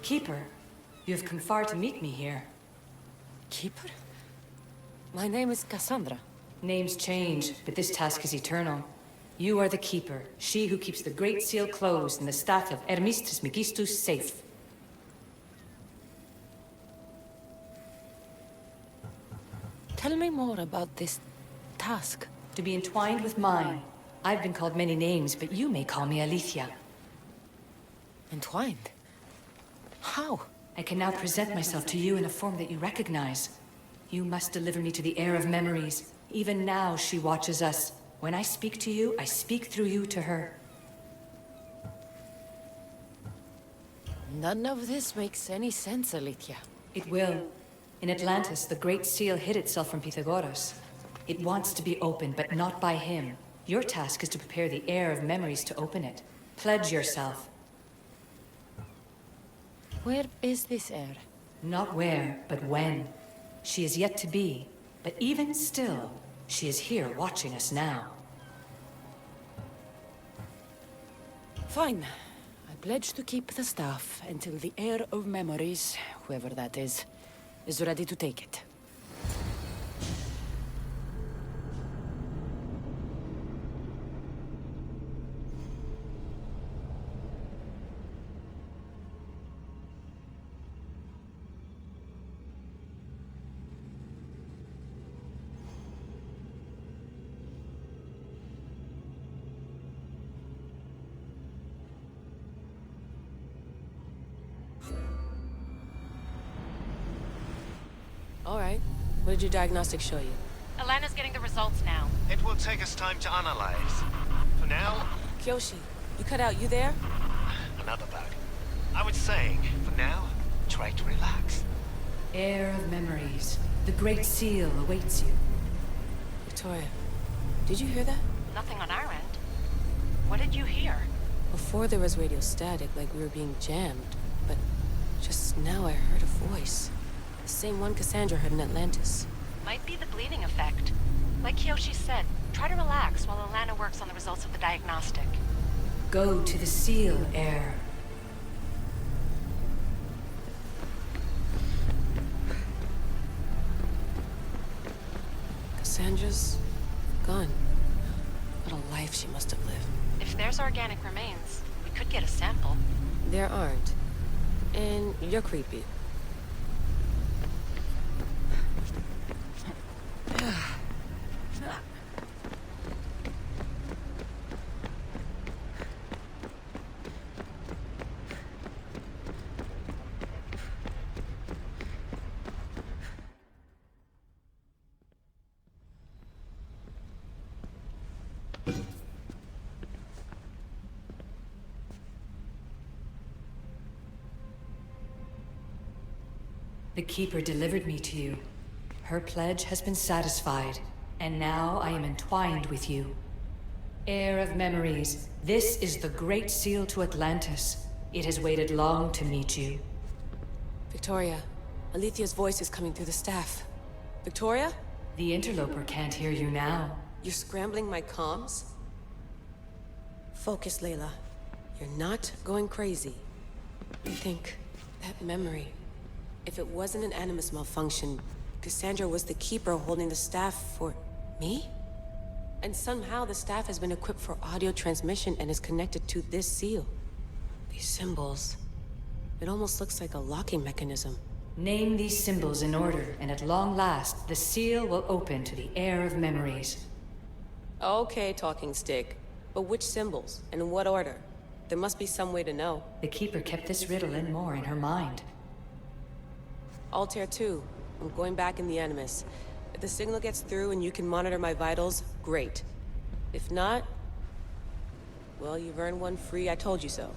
Keeper, you have come far to meet me here. Keeper? My name is Cassandra. Names change, but this task is eternal. You are the Keeper, she who keeps the Great Seal closed and the staff of Hermes Trismegistus safe. Tell me more about this task. To be entwined with mine. I've been called many names, but you may call me Aletheia. Entwined? How? I can now present myself to you in a form that you recognize. You must deliver me to the heir of memories. Even now she watches us. When I speak to you, I speak through you to her. None of this makes any sense, Aletheia. It will. In Atlantis, the Great Seal hid itself from Pythagoras. It wants to be opened, but not by him. Your task is to prepare the heir of memories to open it. Pledge yourself. Where is this heir? Not where, but when. She is yet to be, but even still, she is here watching us now. Fine. I pledge to keep the staff until the heir of memories, whoever that is ready to take it. All right. What did your diagnostics show you? Alana's getting the results now. It will take us time to analyze. For now, Kyoshi, you cut out. You there? another bug. I was saying, for now, try to relax. Heir of memories. The Great Seal awaits you. Victoria, did you hear that? Nothing on our end. What did you hear? Before there was radio static, like we were being jammed. But just now I heard a voice. The same one Cassandra heard in Atlantis. Might be the bleeding effect. Like Kyoshi said, try to relax while Alana works on the results of the diagnostic. Go to the Seal, heir. Cassandra's gone. What a life she must have lived. If there's organic remains, we could get a sample. There aren't. And you're creepy. The Keeper delivered me to you. Her pledge has been satisfied, and now I am entwined with you. Heir of memories, this is the Great Seal to Atlantis. It has waited long to meet you. Victoria, Aletheia's voice is coming through the staff. Victoria? The interloper can't hear you now. You're scrambling my comms? Focus, Layla. You're not going crazy. I think that memory... If it wasn't an Animus malfunction, Cassandra was the Keeper holding the staff for... me? And somehow the staff has been equipped for audio transmission and is connected to this seal. These symbols... It almost looks like a locking mechanism. Name these symbols in order, and at long last, the seal will open to the heir of memories. Okay, talking stick. But which symbols? And in what order? There must be some way to know. The Keeper kept this riddle and more in her mind. Altair 2. I'm going back in the Animus. If the signal gets through and you can monitor my vitals, great. If not... well, you've earned one free, I told you so.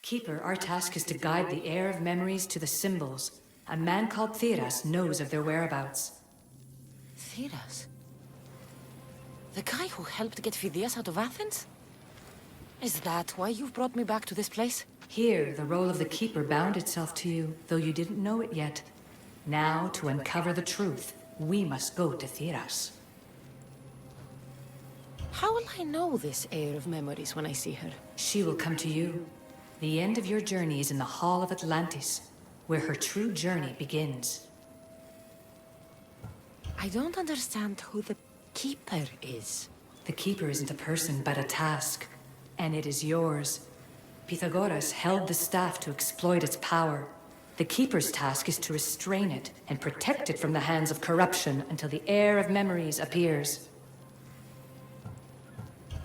Keeper, our task is to guide the heir of memories to the symbols. A man called Theras knows of their whereabouts. Theras? The guy who helped get Phidias out of Athens? Is that why you've brought me back to this place? Here, the role of the Keeper bound itself to you, though you didn't know it yet. Now, to uncover the truth, we must go to Theras. How will I know this heir of memories when I see her? She will come to you. The end of your journey is in the Hall of Atlantis, where her true journey begins. I don't understand who the Keeper is. The Keeper isn't a person, but a task. And it is yours. Pythagoras held the staff to exploit its power. The Keeper's task is to restrain it and protect it from the hands of corruption until the heir of memories appears.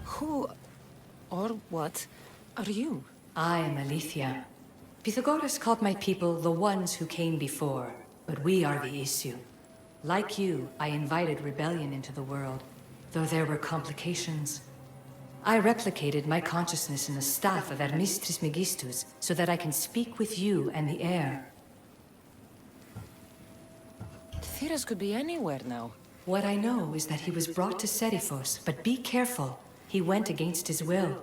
Who or what are you? I am Aletheia. Pythagoras called my people the ones who came before, but we are the issue. Like you, I invited rebellion into the world, though there were complications. I replicated my consciousness in the staff of Hermes Trismegistus so that I can speak with you and the heir. Theras could be anywhere now. What I know is that he was brought to Seriphos, but be careful. He went against his will.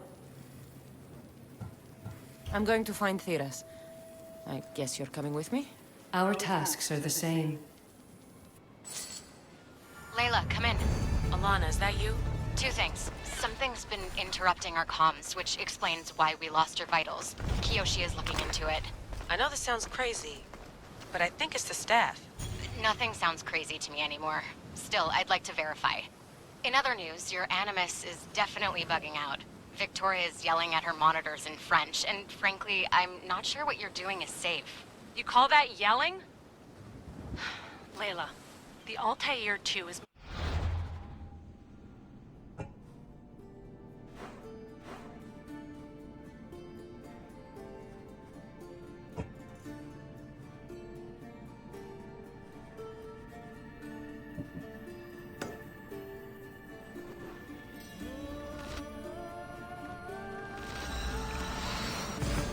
I'm going to find Theras. I guess you're coming with me? Our tasks are the same. Layla, come in. Alana, is that you? Two things. Something's been interrupting our comms, which explains why we lost your vitals. Kiyoshi is looking into it. I know this sounds crazy, but I think it's the staff. Nothing sounds crazy to me anymore. Still, I'd like to verify. In other news, your Animus is definitely bugging out. Victoria is yelling at her monitors in French, and frankly, I'm not sure what you're doing is safe. You call that yelling? Layla, the Altair 2 is...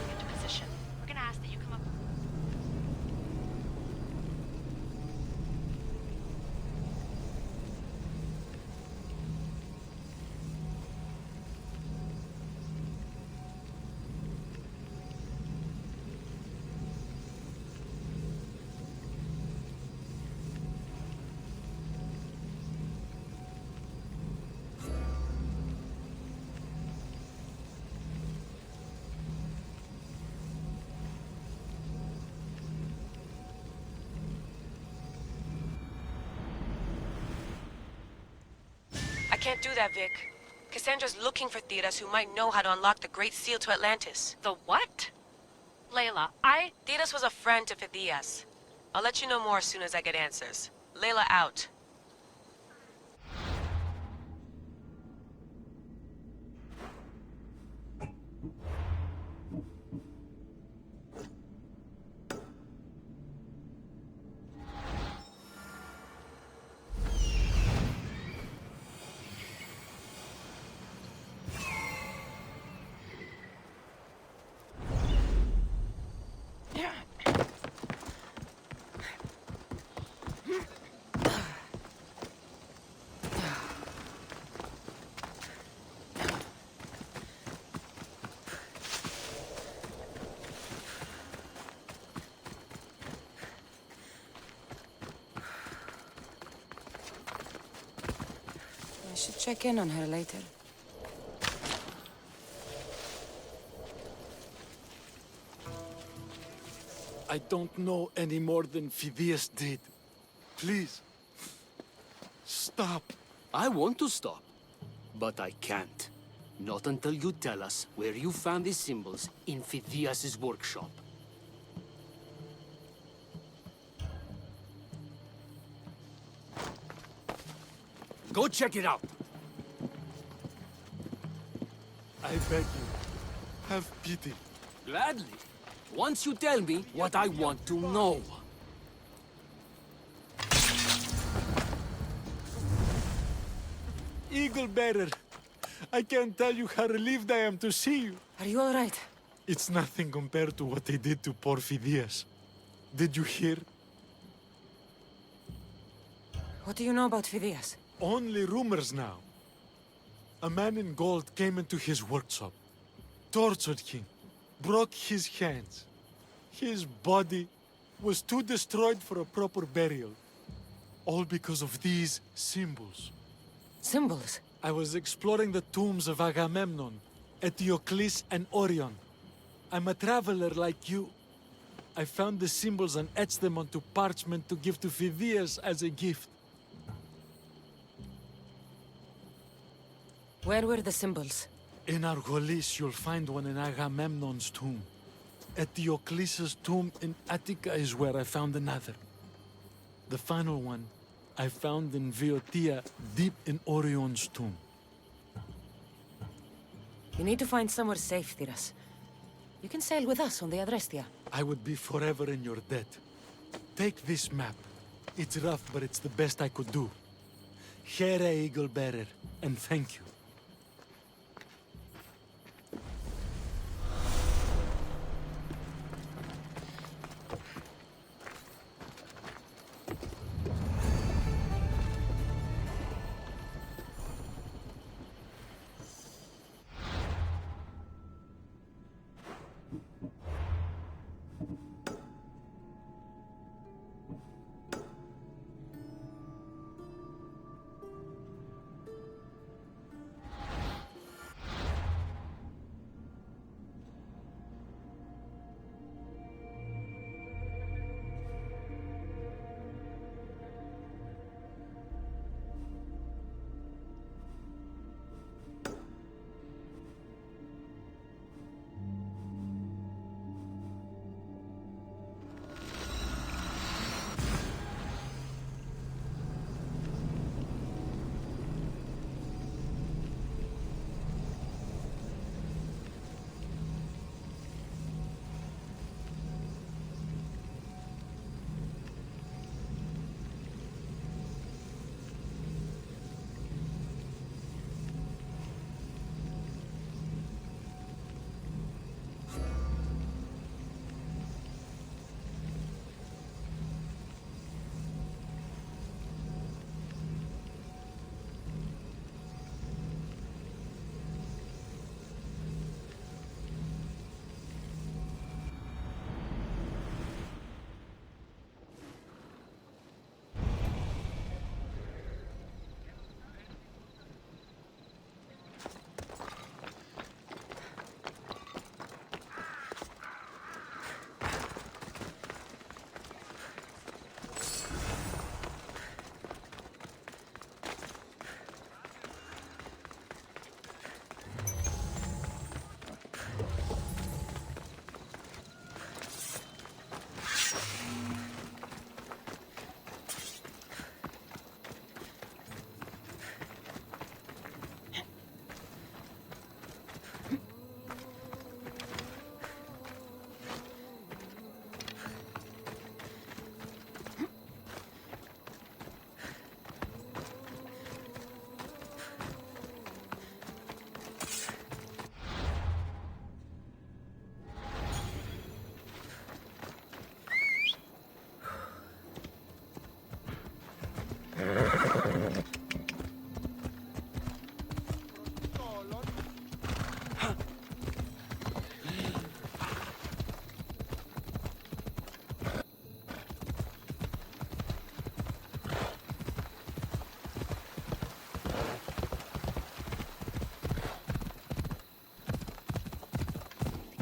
into position. We're gonna ask that you come up... I can't do that, Vic. Cassandra's looking for Theras who might know how to unlock the Great Seal to Atlantis. The what? Layla, Theras was a friend to Phidias. I'll let you know more as soon as I get answers. Layla out. I should check in on her later. I don't know any more than Phidias did. Please, stop. I want to stop, but I can't. Not until you tell us where you found these symbols in Phidias' workshop. Go check it out! I beg you, have pity. Gladly. Once you tell me what I want to know. Eagle Bearer, I can't tell you how relieved I am to see you. Are you all right? It's nothing compared to what they did to poor Phidias. Did you hear? What do you know about Phidias? Only rumors now. A man in gold came into his workshop, tortured him, broke his hands. His body was too destroyed for a proper burial. All because of these symbols. Symbols? I was exploring the tombs of Agamemnon, Eteocles, and Orion. I'm a traveler like you. I found the symbols and etched them onto parchment to give to Phidias as a gift. Where were the symbols? In Argolis, you'll find one in Agamemnon's tomb. Eteocles' tomb in Attica is where I found another. The final one I found in Viotia, deep in Orion's tomb. You need to find somewhere safe, Thiras. You can sail with us on the Adrestia. I would be forever in your debt. Take this map. It's rough, but it's the best I could do. Here, Eagle Bearer, and thank you.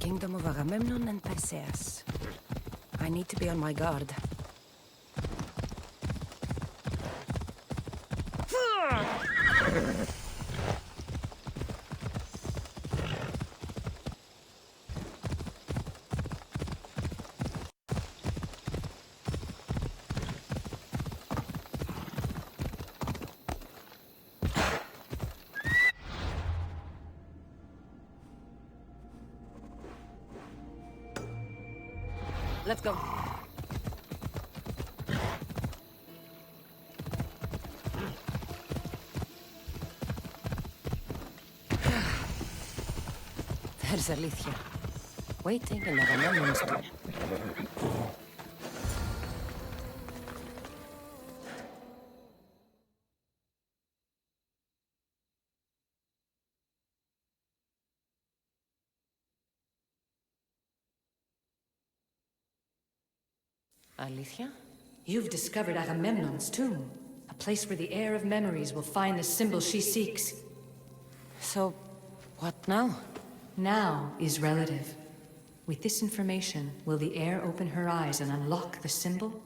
Kingdom of Agamemnon and Perseus. I need to be on my guard. Let's go. There's Alethea. Waiting in Agamemnon's tomb. Alethea? You've discovered Agamemnon's tomb, a place where the heir of memories will find the symbol she seeks. So, what now? Now is relative. With this information, will the heir open her eyes and unlock the symbol?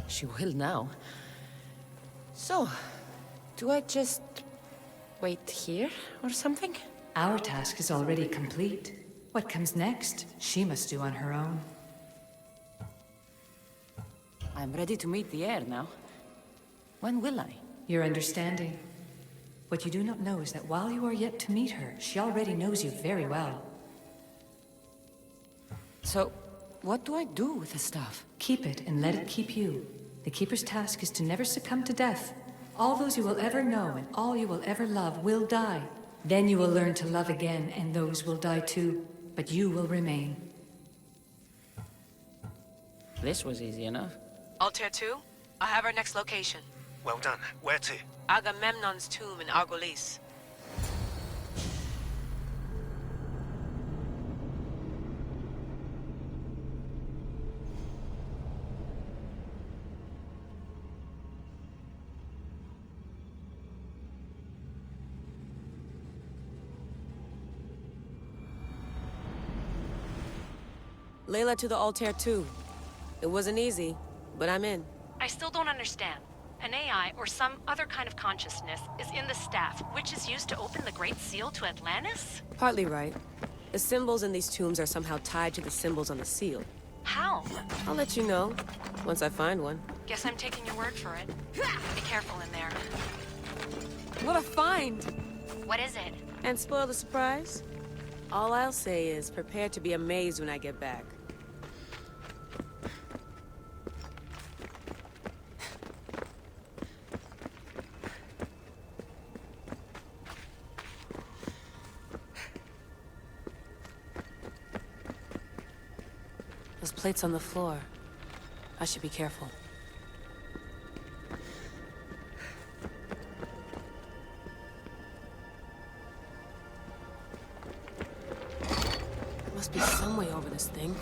She will now. So, do I just wait here or something? Our task is already complete. What comes next, she must do on her own. I'm ready to meet the heir now. When will I? Your understanding. What you do not know is that while you are yet to meet her, she already knows you very well. So, what do I do with the stuff? Keep it and let it keep you. The Keeper's task is to never succumb to death. All those you will ever know and all you will ever love will die. Then you will learn to love again, and those will die too. But you will remain. This was easy enough. Altair 2, I have our next location. Well done. Where to? Agamemnon's tomb in Argolis. Layla to the Altair 2. It wasn't easy, but I'm in. I still don't understand. An AI or some other kind of consciousness is in the staff, which is used to open the Great Seal to Atlantis? Partly right. The symbols in these tombs are somehow tied to the symbols on the seal. How? I'll let you know, once I find one. Guess I'm taking your word for it. Be careful in there. What a find! What is it? And spoil the surprise? All I'll say is, prepare to be amazed when I get back. Those plates on the floor. I should be careful. There must be some way over this thing.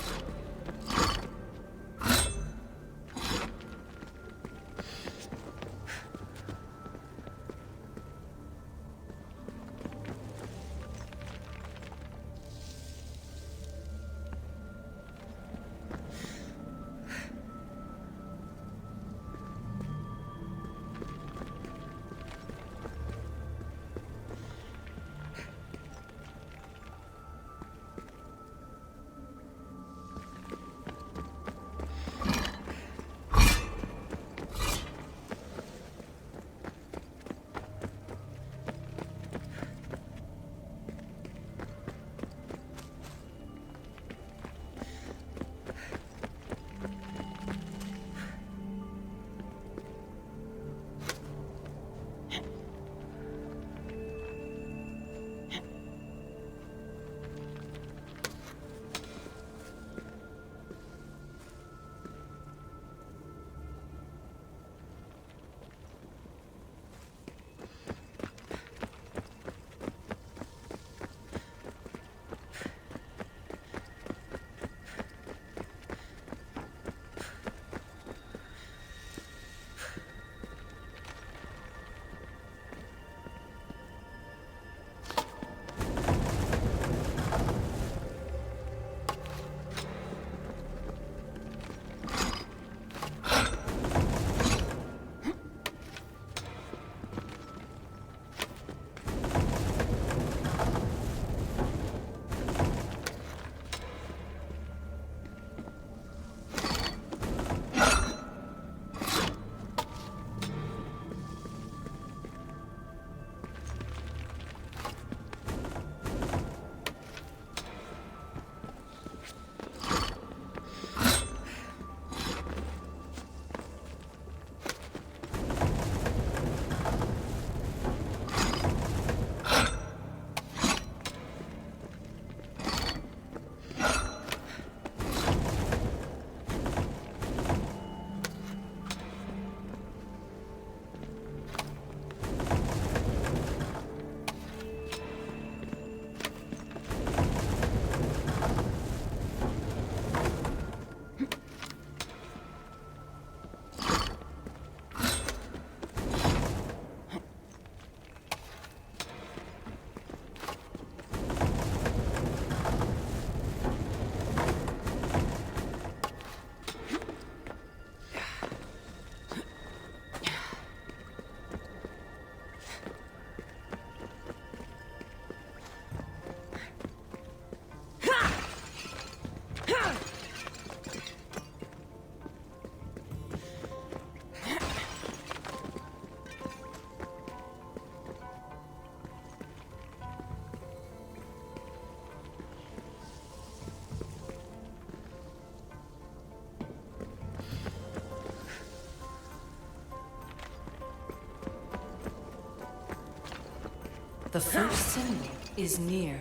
The first symbol is near.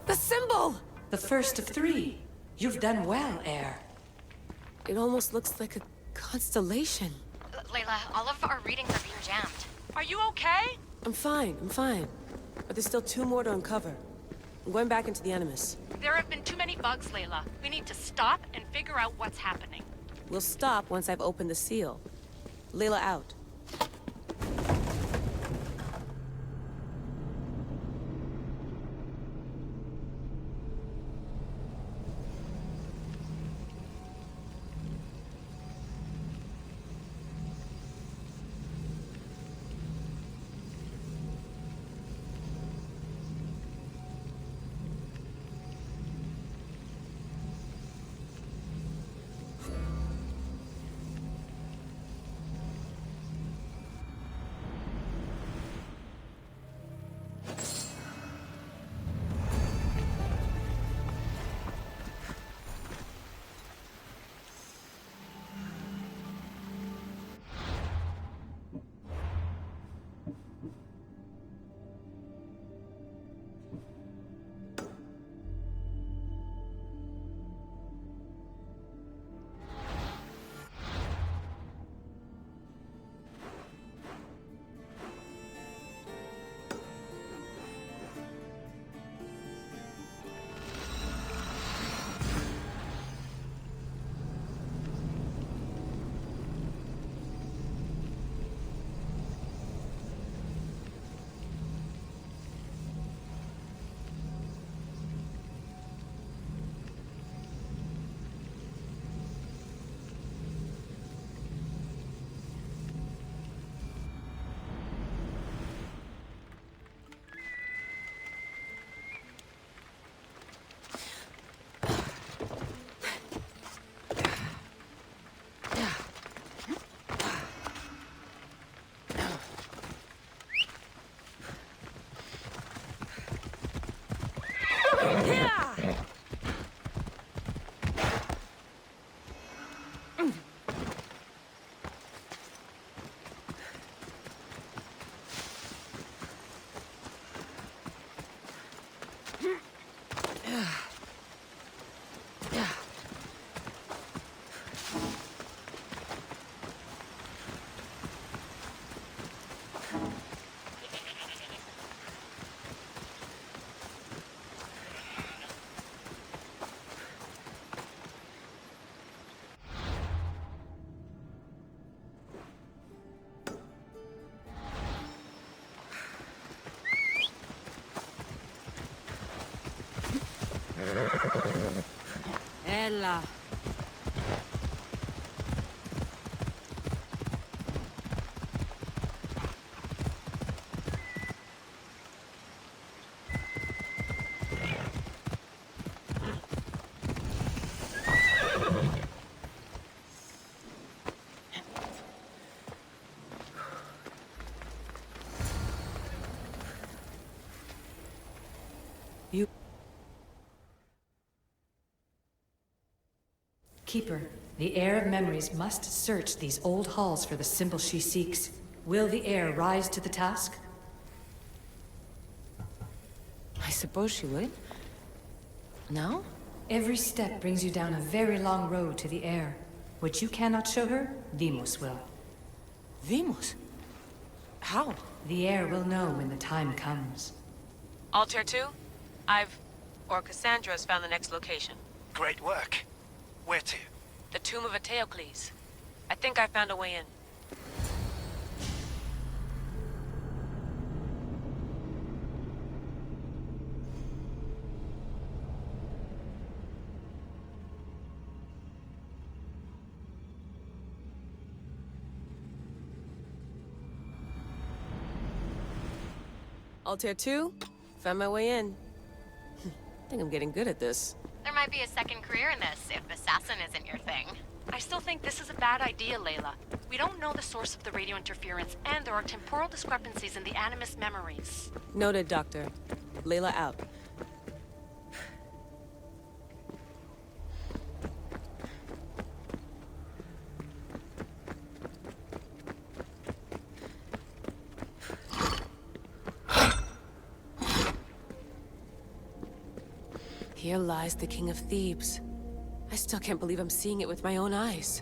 The symbol! The first of 3. You've done well, Air. It almost looks like a constellation. Layla, all of our readings are being jammed. Are you okay? I'm fine. But there's still 2 more to uncover. I'm going back into the Animus. There have been too many bugs, Layla. We need to stop and figure out what's happening. We'll stop once I've opened the seal. Layla out. Ella. Keeper, the Heir of Memories must search these old halls for the symbol she seeks. Will the Heir rise to the task? I suppose she would. No? Every step brings you down a very long road to the Heir. What you cannot show her, Deimos will. Deimos? How? The Heir will know when the time comes. Altair 2, Cassandra's found the next location. Great work. Where to? The tomb of Eteocles. I think I found a way in. Altair 2, found my way in. I think I'm getting good at this. There might be a second career in this if assassin isn't your thing. I still think this is a bad idea, Layla. We don't know the source of the radio interference, and there are temporal discrepancies in the Animus memories. Noted, Doctor. Layla out. Here lies the King of Thebes. I still can't believe I'm seeing it with my own eyes.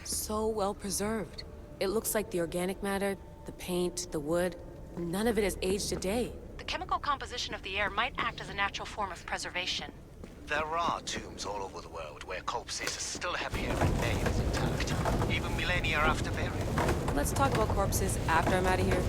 So well preserved. It looks like the organic matter, the paint, the wood, none of it has aged a day. The chemical composition of the air might act as a natural form of preservation. There are tombs all over the world where corpses still have hair and nails intact, even millennia after burial. Let's talk about corpses after I'm out of here.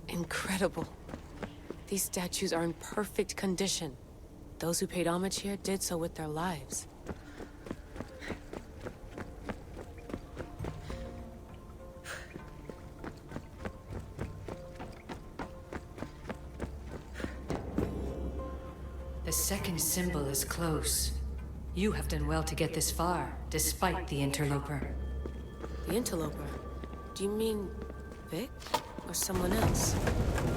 Incredible. These statues are in perfect condition. Those who paid homage here did so with their lives. The second symbol is close. You have done well to get this far, despite the interloper. The interloper? Do you mean Vic? Or someone else?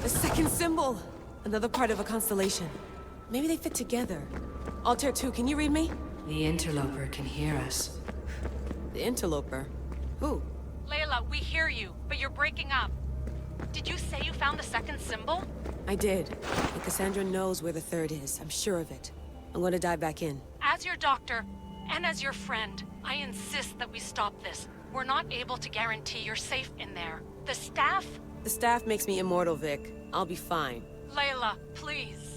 The second symbol! Another part of a constellation. Maybe they fit together. Altair 2, can you read me? The interloper can hear us. The interloper? Who? Layla, we hear you, but you're breaking up. Did you say you found the second symbol? I did. And Cassandra knows where the third is. I'm sure of it. I'm going to dive back in. As your doctor, and as your friend, I insist that we stop this. We're not able to guarantee you're safe in there. The staff? The staff makes me immortal, Vic. I'll be fine. Layla, please.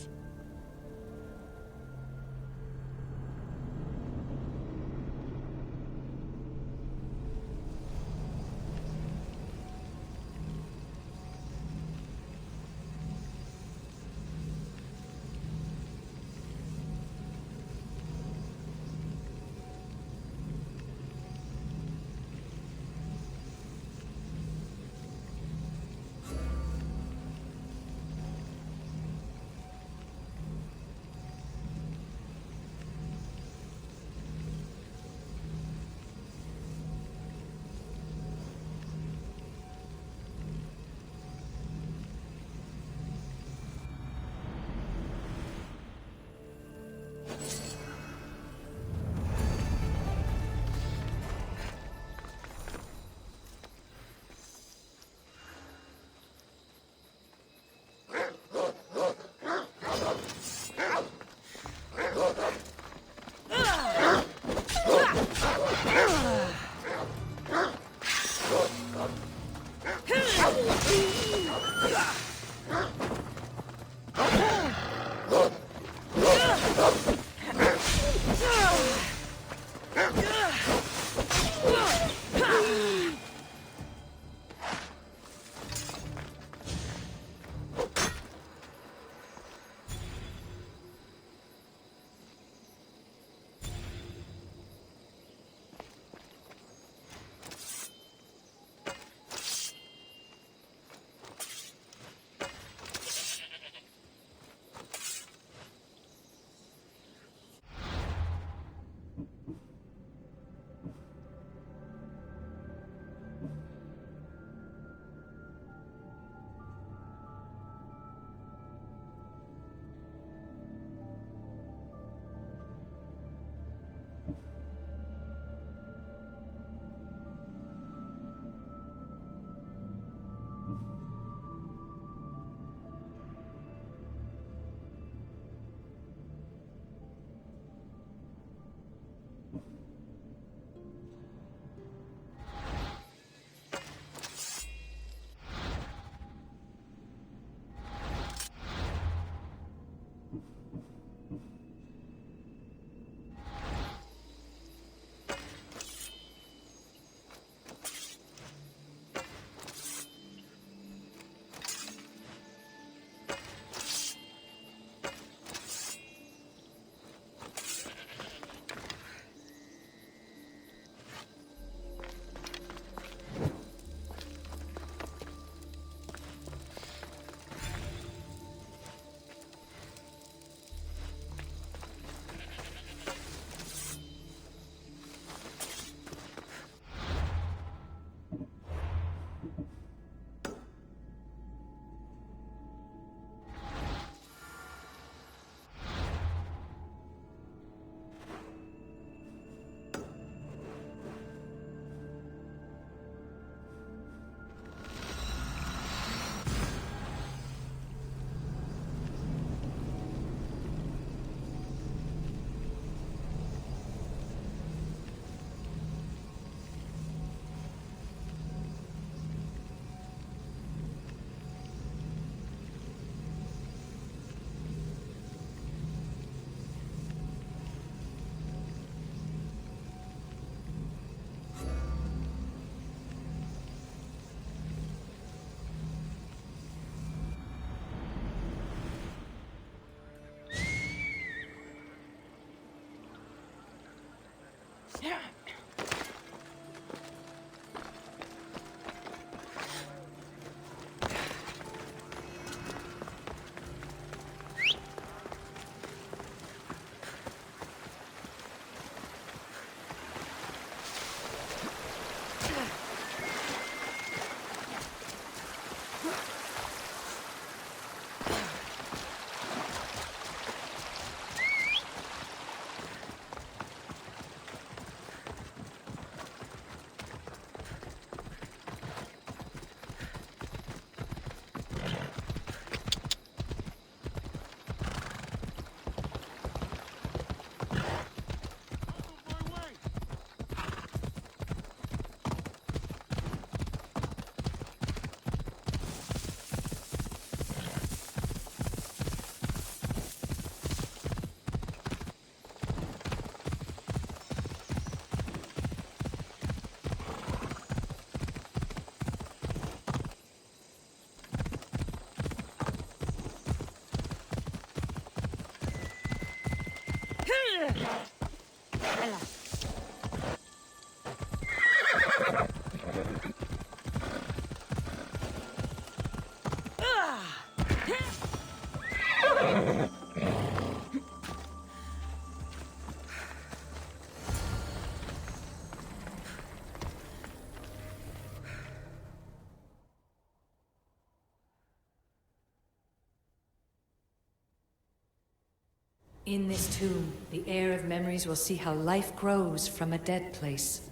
In this tomb, the heir of memories will see how life grows from a dead place.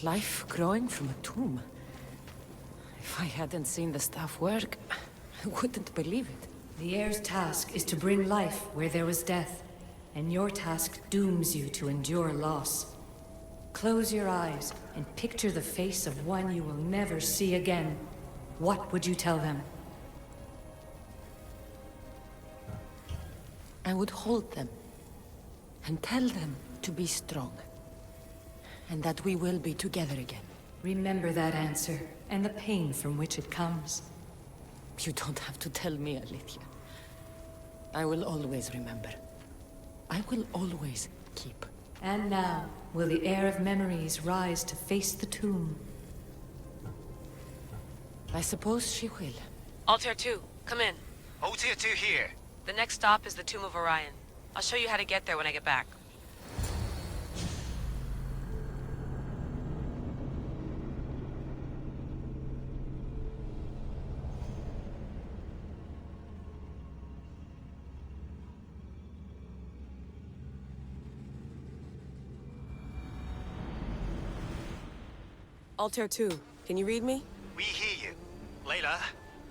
Life growing from a tomb. If I hadn't seen the staff work, I wouldn't believe it. The heir's task is to bring life where there was death, and your task dooms you to endure loss. Close your eyes and picture the face of one you will never see again. What would you tell them? I would hold them and tell them to be strong, and that we will be together again. Remember that answer, and the pain from which it comes. You don't have to tell me, Alethea. I will always remember. I will always keep. And now, will the heir of memories rise to face the tomb? I suppose she will. Altair 2, come in. Oh, tier 2 here. The next stop is the Tomb of Orion. I'll show you how to get there when I get back. Altair 2, can you read me? We hear you. Layla,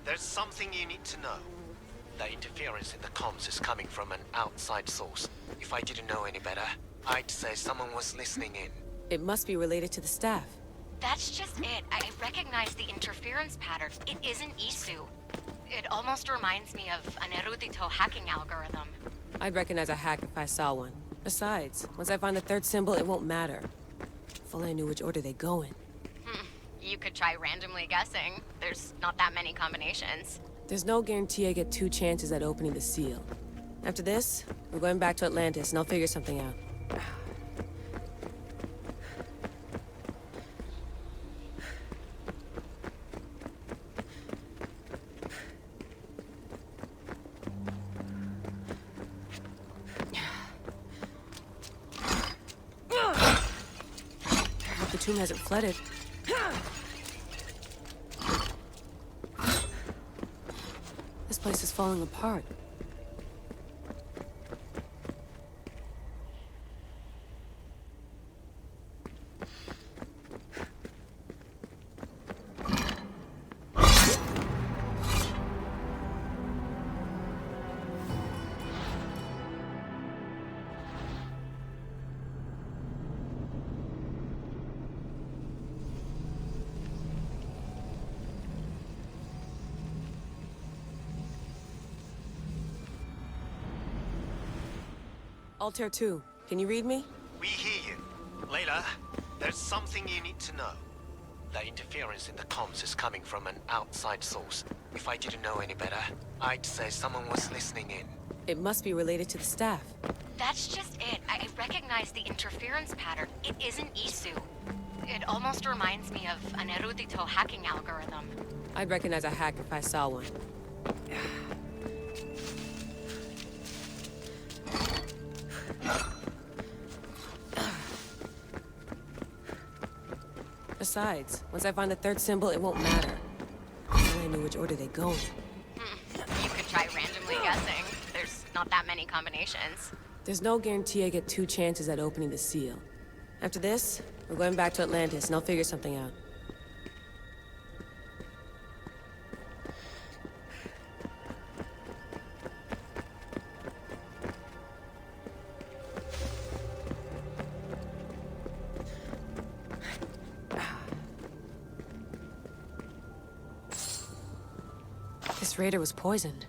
there's something you need to know. The interference in the comms is coming from an outside source. If I didn't know any better, I'd say someone was listening in. It must be related to the staff. That's just it. I recognize the interference pattern. It isn't Isu. It almost reminds me of an erudito hacking algorithm. I'd recognize a hack if I saw one. Besides, once I find the third symbol, it won't matter. If only I knew which order they go in. You could try randomly guessing. There's not that many combinations. There's no guarantee I get 2 chances at opening the seal. After this, we're going back to Atlantis and I'll figure something out. I hope the tomb hasn't flooded. This place is falling apart. Altair 2, can you read me? We hear you. Layla, there's something you need to know. The interference in the comms is coming from an outside source. If I didn't know any better, I'd say someone was listening in. It must be related to the staff. That's just it. I recognize the interference pattern. It isn't Isu. It almost reminds me of an erudito hacking algorithm. I'd recognize a hack if I saw one. Besides, once I find the third symbol, it won't matter. Then I knew which order they go in. You could try randomly guessing. There's not that many combinations. There's no guarantee I get 2 chances at opening the seal. After this, we're going back to Atlantis, and I'll figure something out. This raider was poisoned.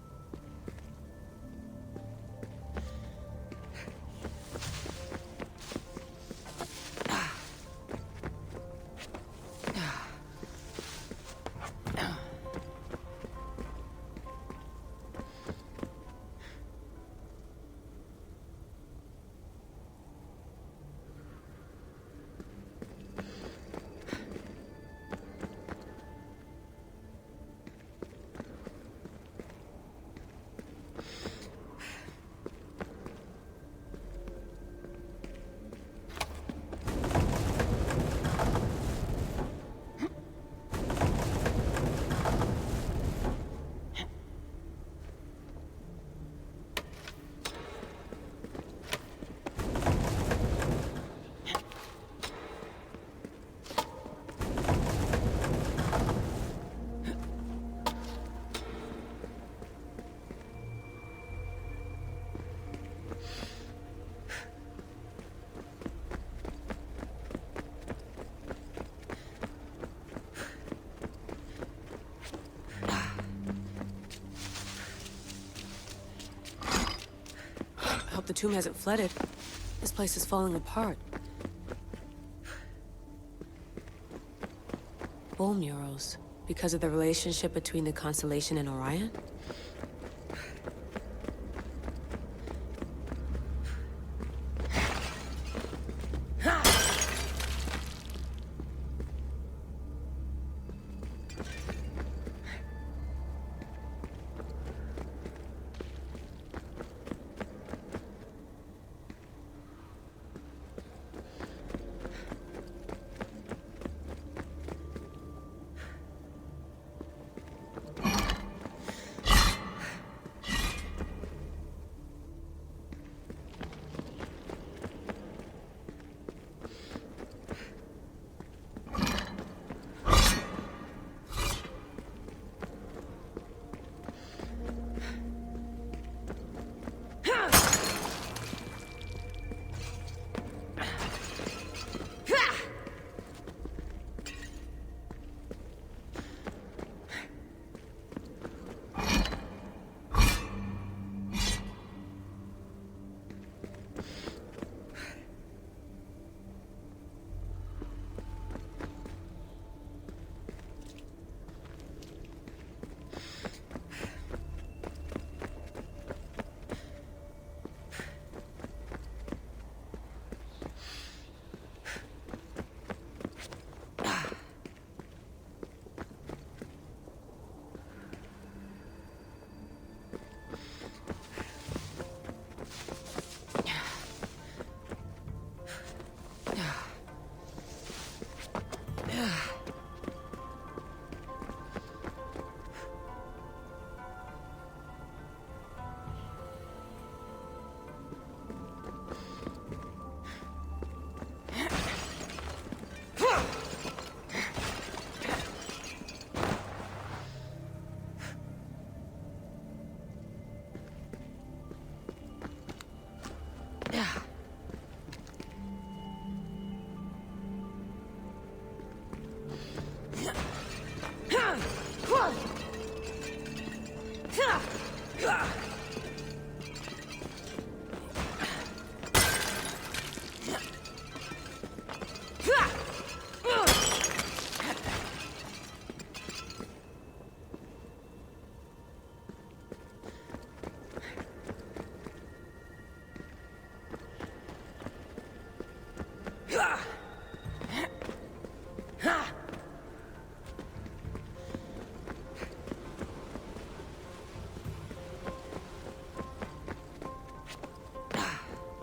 I hope the tomb hasn't flooded. This place is falling apart. Bull murals. Because of the relationship between the constellation and Orion?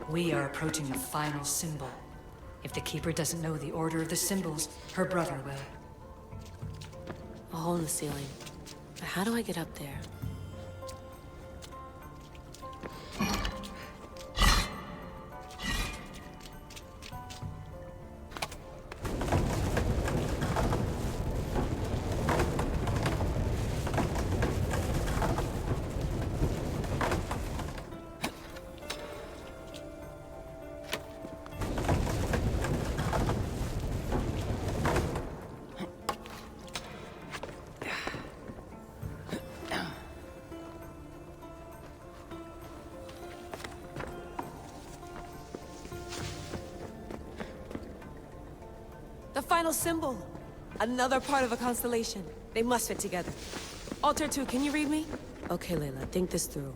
We are approaching the final symbol. If the Keeper doesn't know the order of the symbols, her brother will. A hole in the ceiling. But how do I get up there? The final symbol! Another part of a constellation. They must fit together. Alter 2, can you read me? Okay, Layla, think this through.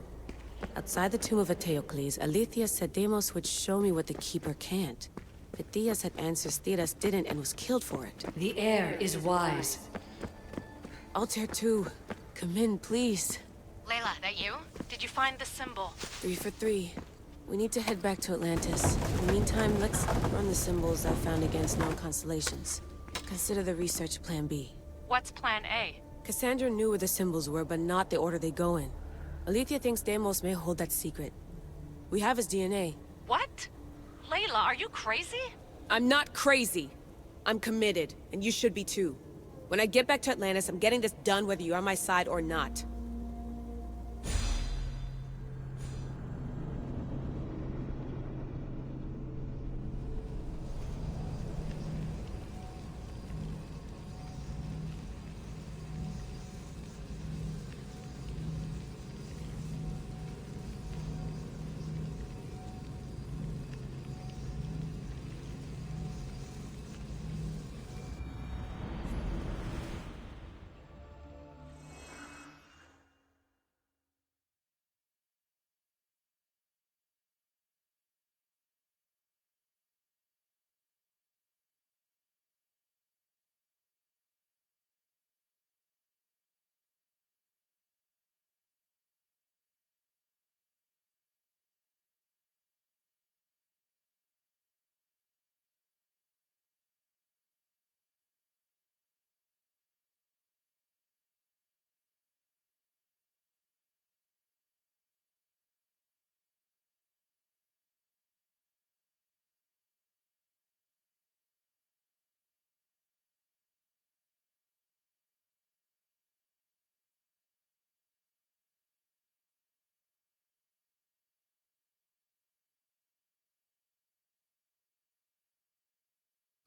Outside the tomb of Eteocles, Alethea said Deimos would show me what the Keeper can't. But Theas had answers Theras didn't and was killed for it. The air is wise. Altair 2, come in, please. Layla, that you? Did you find the symbol? 3 for 3. We need to head back to Atlantis. In the meantime, let's run the symbols I found against known constellations. Consider the research plan B. What's plan A? Cassandra knew where the symbols were, but not the order they go in. Alethea thinks Deimos may hold that secret. We have his DNA. What? Layla, are you crazy? I'm not crazy. I'm committed, and you should be too. When I get back to Atlantis, I'm getting this done whether you're on my side or not.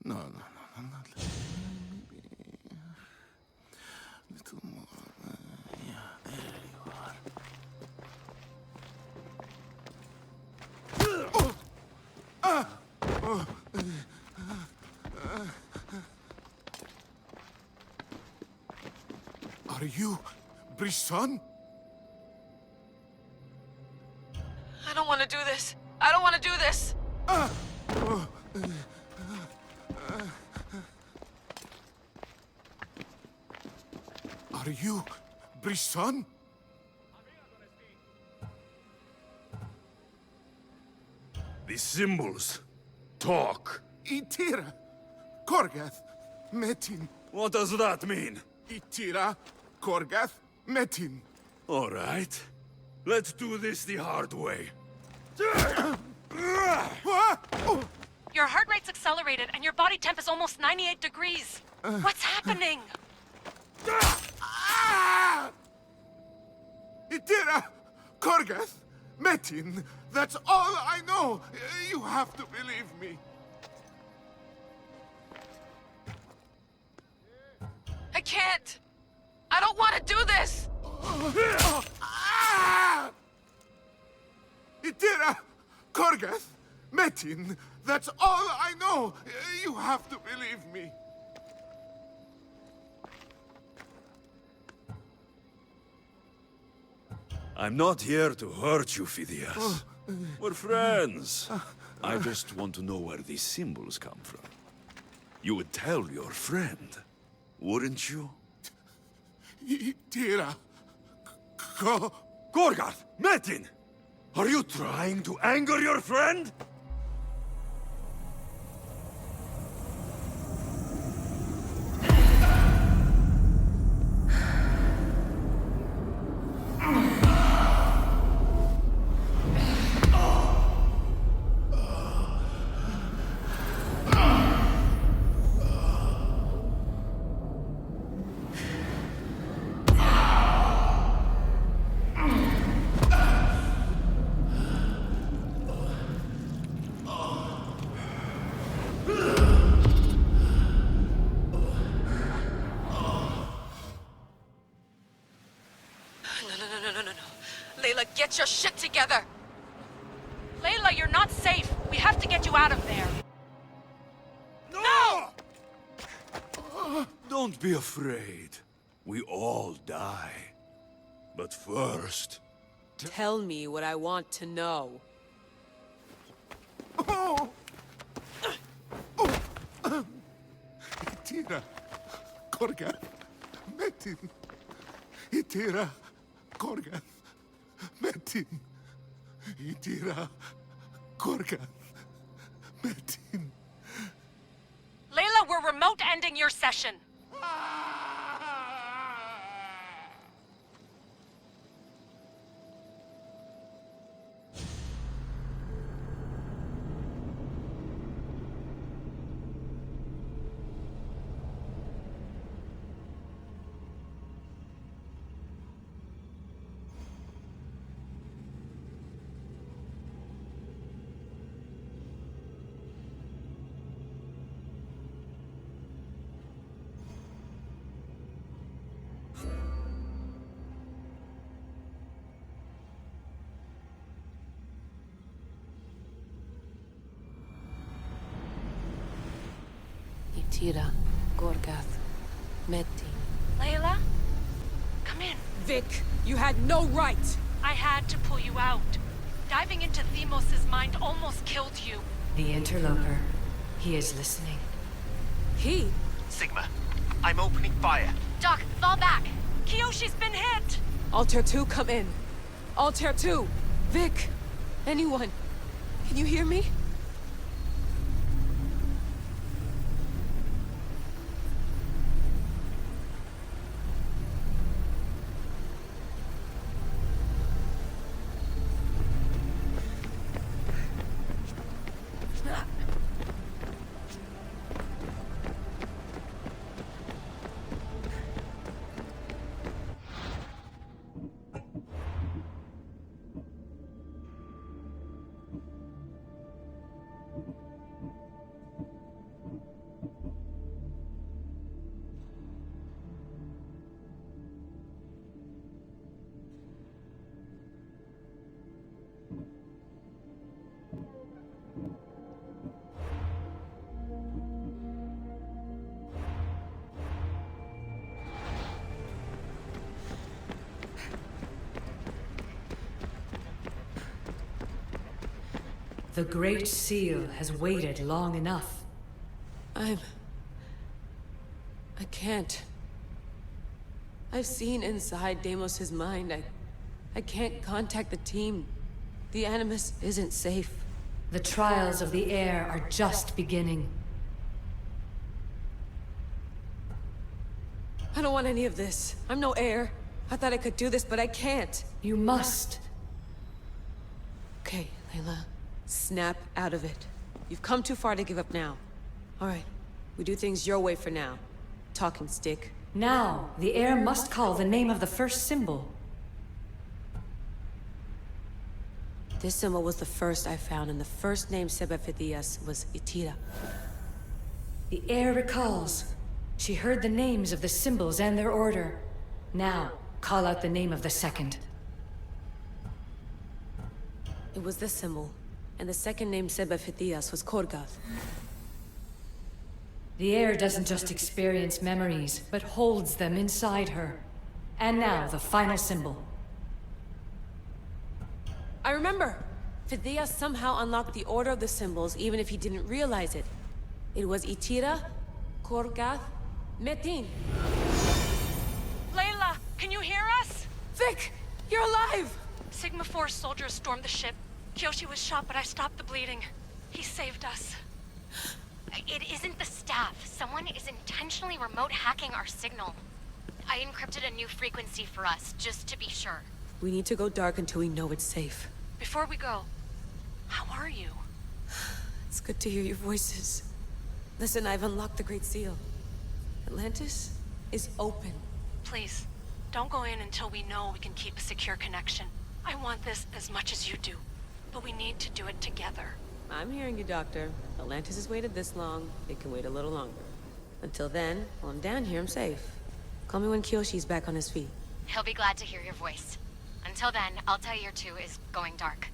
No, not maybe a little more. Yeah, there you are. Are you Brisson? I don't want to do this. I don't want to do this. Are you Brisson? The symbols talk. Itira, Korgath, Metin. What does that mean? Itira, Korgath, Metin. All right. Let's do this the hard way. Your heart rate's accelerated and your body temp is almost 98 degrees. What's happening? Itira, Korgath, Metin. That's all I know. You have to believe me. I can't. I don't want to do this. Itira, Korgath, Metin. That's all I know. You have to believe me. I'm not here to hurt you, Phidias. We're friends. I just want to know where these symbols come from. You would tell your friend, wouldn't you? Tira. Gorgarth! Metin! Are you trying to anger your friend? No. Layla, get your shit together! Layla, you're not safe. We have to get you out of there. No! Don't be afraid. We all die. But first... Tell me what I want to know. Tira. Gorgath. Metin. Itira. Gorgath. Metin. Itira. Gorgath. Metin. Layla, we're remote ending your session. Itira. Gorgath. Metin. Layla? Come in. Vic, you had no right! I had to pull you out. Diving into Themos' mind almost killed you. The interloper. He is listening. He? Sigma, I'm opening fire. Doc, fall back. Kiyoshi's been hit! Altair 2, come in. Altair 2! Vic! Anyone? Can you hear me? The Great Seal has waited long enough. I can't. I've seen inside Deimos' mind. I can't contact the team. The Animus isn't safe. The trials of the air are just beginning. I don't want any of this. I'm no heir. I thought I could do this, but I can't. You must. Okay, Layla. Snap out of it. You've come too far to give up now. All right. We do things your way for now. Talking stick. Now, the heir must call the name of the first symbol. This symbol was the first I found, and the first name Sebefithias was Itira. The heir recalls. She heard the names of the symbols and their order. Now, call out the name of the second. It was this symbol, and the second name Sebefithias was Gorgath. The heir doesn't just experience memories, but holds them inside her. And now, the final symbol. I remember! Fidea somehow unlocked the order of the symbols, even if he didn't realize it. It was Itira, Korgath, Metin. Layla, can you hear us? Vic! You're alive! Sigma 4 soldiers stormed the ship. Kyoshi was shot, but I stopped the bleeding. He saved us. It isn't the staff. Someone is intentionally remote hacking our signal. I encrypted a new frequency for us, just to be sure. We need to go dark until we know it's safe. Before we go, how are you? It's good to hear your voices. Listen, I've unlocked the Great Seal. Atlantis is open. Please, don't go in until we know we can keep a secure connection. I want this as much as you do, but we need to do it together. I'm hearing you, Doctor. Atlantis has waited this long. It can wait a little longer. Until then, while I'm down here, I'm safe. Call me when Kyoshi's back on his feet. He'll be glad to hear your voice. Until then, Alta Year 2 is going dark.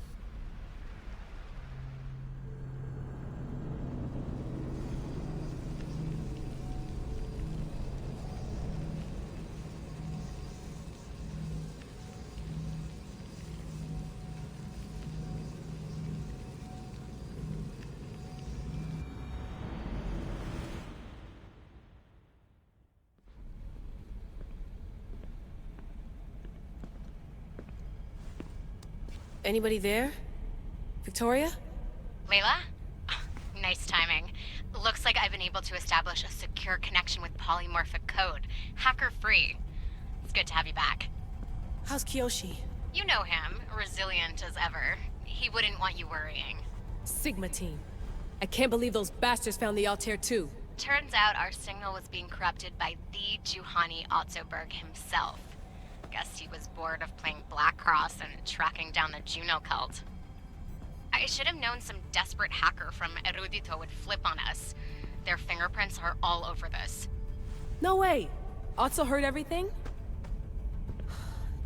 Anybody there? Victoria? Layla? Nice timing. Looks like I've been able to establish a secure connection with polymorphic code. Hacker-free. It's good to have you back. How's Kyoshi? You know him, resilient as ever. He wouldn't want you worrying. Sigma team. I can't believe those bastards found the Altair too. Turns out our signal was being corrupted by the Juhani Ottoberg himself. Guess he was bored of playing Black Cross and tracking down the Juno cult. I should have known some desperate hacker from Erudito would flip on us. Their fingerprints are all over this. No way! Otso heard everything?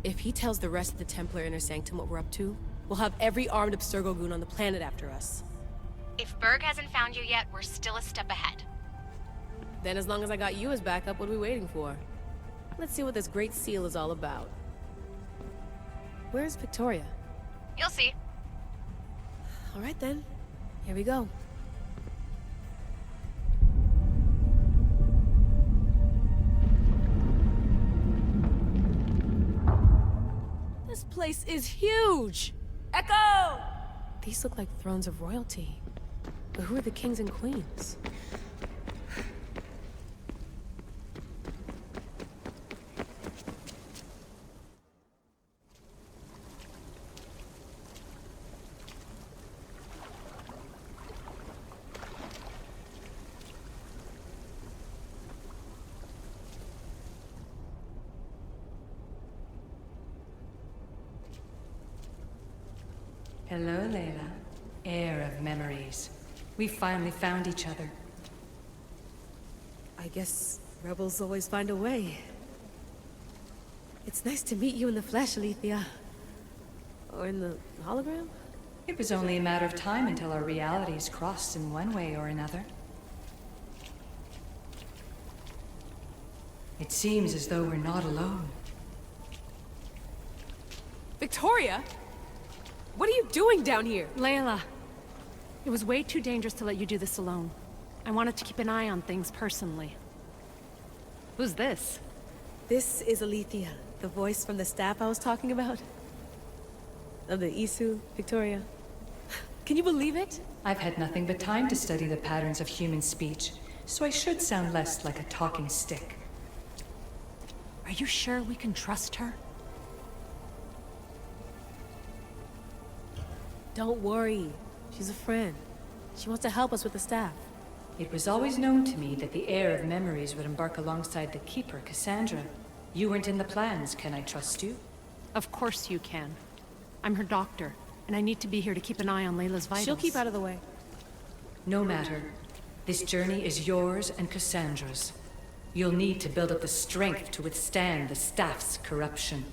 If he tells the rest of the Templar Inner Sanctum what we're up to, we'll have every armed Abstergo goon on the planet after us. If Berg hasn't found you yet, we're still a step ahead. Then as long as I got you as backup, what are we waiting for? Let's see what this Great Seal is all about. Where's Victoria? You'll see. All right then. Here we go. This place is huge! Echo! These look like thrones of royalty. But who are the kings and queens? Hello, Layla. Heir of memories. We finally found each other. I guess rebels always find a way. It's nice to meet you in the flesh, Alethea. Or in the hologram? It was only a matter of time until our realities crossed in one way or another. It seems as though we're not alone. Victoria? What are you doing down here? Layla, it was way too dangerous to let you do this alone. I wanted to keep an eye on things personally. Who's this? This is Alethea, the voice from the staff I was talking about. Of the Isu, Victoria. Can you believe it? I've had nothing but time to study the patterns of human speech, so I should sound less like a talking stick. Are you sure we can trust her? Don't worry. She's a friend. She wants to help us with the staff. It was always known to me that the heir of memories would embark alongside the Keeper, Cassandra. You weren't in the plans. Can I trust you? Of course you can. I'm her doctor, and I need to be here to keep an eye on Layla's vitals. She'll keep out of the way. No matter. This journey is yours and Cassandra's. You'll need to build up the strength to withstand the staff's corruption.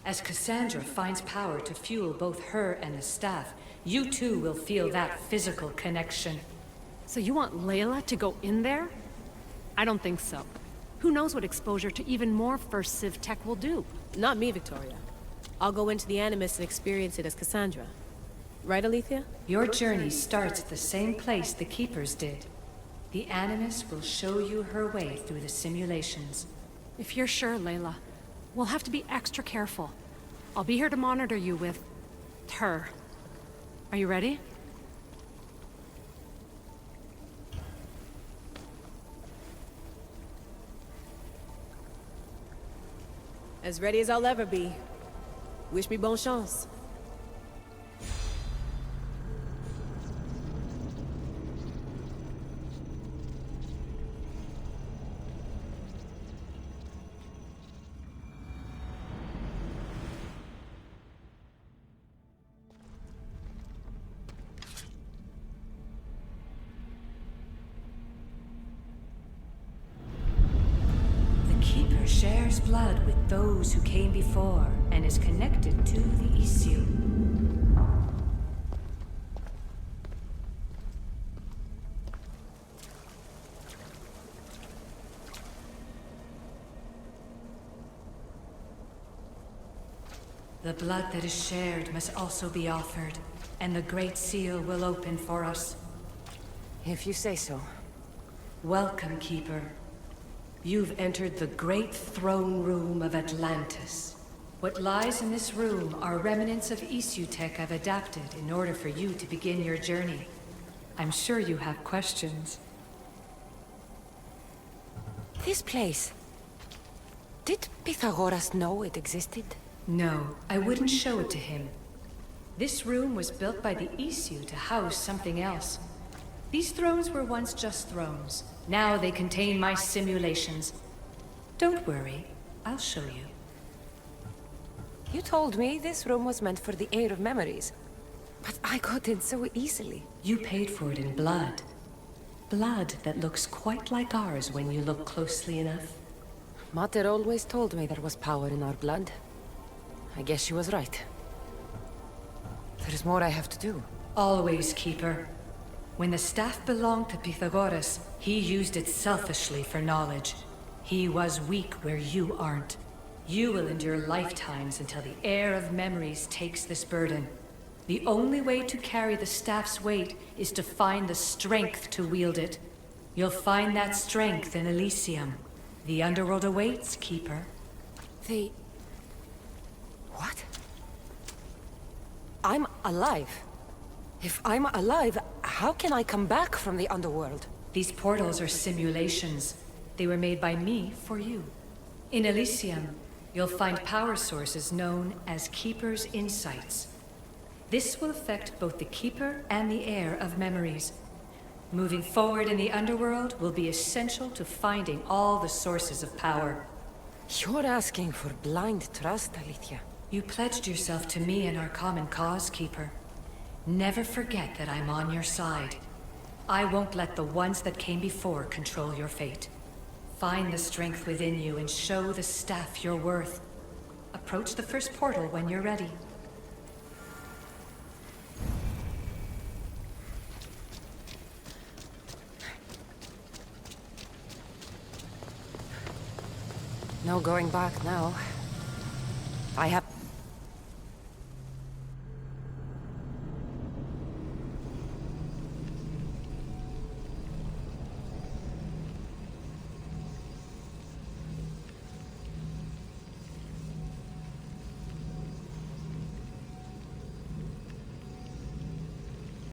As Cassandra finds power to fuel both her and the staff, you too will feel that physical connection. So you want Layla to go in there? I don't think so. Who knows what exposure to even more First Civ tech will do? Not me, Victoria. I'll go into the Animus and experience it as Cassandra. Right, Alethea? Your journey starts at the same place the Keepers did. The Animus will show you her way through the simulations. If you're sure, Layla, we'll have to be extra careful. I'll be here to monitor you with... her. Are you ready? As ready as I'll ever be. Wish me bonne chance. Shares blood with those who came before and is connected to the issue. The blood that is shared must also be offered, and the Great Seal will open for us. If you say so. Welcome, Keeper. You've entered the great throne room of Atlantis. What lies in this room are remnants of issue tech I've adapted in order for you to begin your journey. I'm sure you have questions. This place... Did Pythagoras know it existed? No, I wouldn't show it to him. This room was built by the issue to house something else. These thrones were once just thrones. Now they contain my simulations. Don't worry, I'll show you. You told me this room was meant for the Air of Memories. But I got in so easily. You paid for it in blood. Blood that looks quite like ours when you look closely enough. Mater always told me there was power in our blood. I guess she was right. There's more I have to do. Always, Keeper. When the staff belonged to Pythagoras, he used it selfishly for knowledge. He was weak where you aren't. You will endure lifetimes until the Air of Memories takes this burden. The only way to carry the staff's weight is to find the strength to wield it. You'll find that strength in Elysium. The underworld awaits, Keeper. What? I'm alive. If I'm alive, how can I come back from the underworld? These portals are simulations. They were made by me for you. In Elysium, you'll find power sources known as Keeper's Insights. This will affect both the Keeper and the Air of Memories. Moving forward in the underworld will be essential to finding all the sources of power. You're asking for blind trust, Alethea. You pledged yourself to me and our common cause, Keeper. Never forget that I'm on your side. I won't let the ones that came before control your fate. Find the strength within you and show the staff your worth. Approach the first portal when you're ready. No going back now. I have